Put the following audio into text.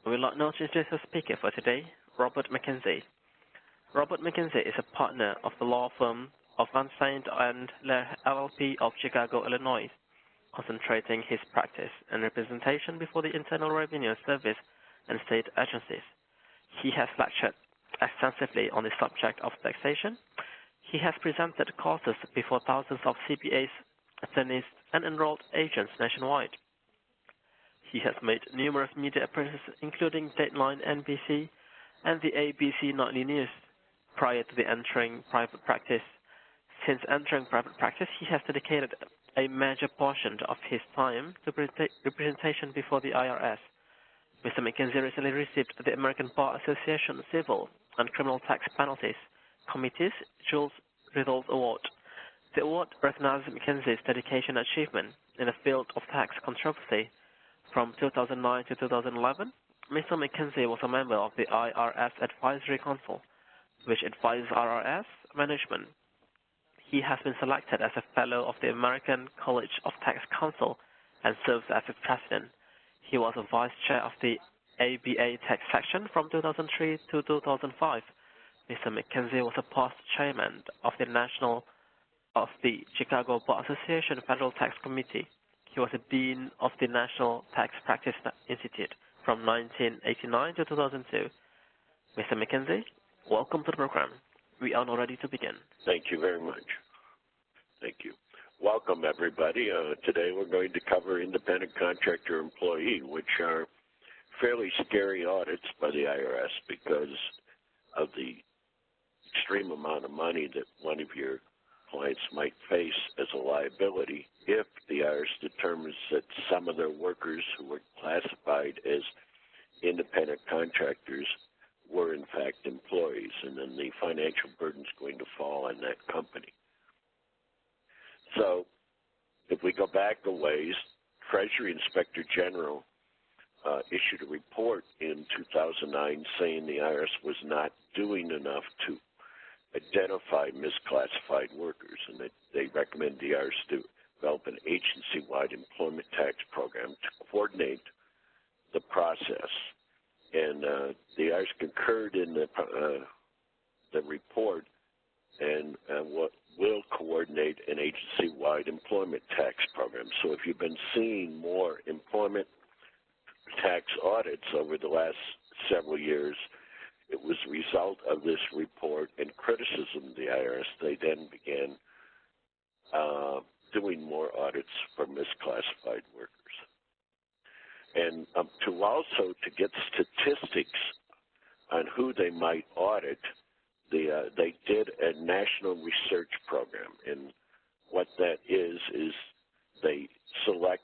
We will now introduce our speaker for today, Robert McKenzie. Robert McKenzie is a partner of the law firm of Van Zandt and LLP of Chicago, Illinois, concentrating his practice and representation before the Internal Revenue Service and state agencies. He has lectured extensively on the subject of taxation. He has presented courses before thousands of CPAs, attorneys, and enrolled agents nationwide. He has made numerous media appearances, including Dateline NBC and the ABC Nightly News, prior to entering private practice. Since entering private practice, he has dedicated a major portion of his time to representation before the IRS. Mr. McKenzie recently received the American Bar Association Civil and Criminal Tax Penalties Committee's Jules Riddle Award. The award recognizes McKenzie's dedication and achievement in the field of tax controversy. From 2009 to 2011, Mr. McKenzie was a member of the IRS Advisory Council, which advises IRS management. He has been selected as a Fellow of the American College of Tax Counsel and serves as its president. He was a vice chair of the ABA Tax Section from 2003 to 2005. Mr. McKenzie was a past chairman of the Chicago Bar Association Federal Tax Committee. He was a dean of the National Tax Practice Institute from 1989 to 2002. Mr. McKenzie, welcome to the program. We are now ready to begin. Thank you very much. Thank you. Welcome, everybody. Today we're going to cover independent contractor employee, which are fairly scary audits by the IRS because of the extreme amount of money that one of your clients might face as a liability if the IRS determines that some of their workers who were classified as independent contractors were in fact employees, and then the financial burden is going to fall on that company. So if we go back a ways, Treasury Inspector General issued a report in 2009 saying the IRS was not doing enough to identify misclassified workers, and that they recommend the IRS to develop an agency-wide employment tax program to coordinate the process. And the IRS concurred in the report and will coordinate an agency-wide employment tax program. So if you've been seeing more employment tax audits over the last several years, it was a result of this report and criticism of the IRS. They then began doing more audits for misclassified workers. And to get statistics on who they might audit, they did a national research program. And what that is they select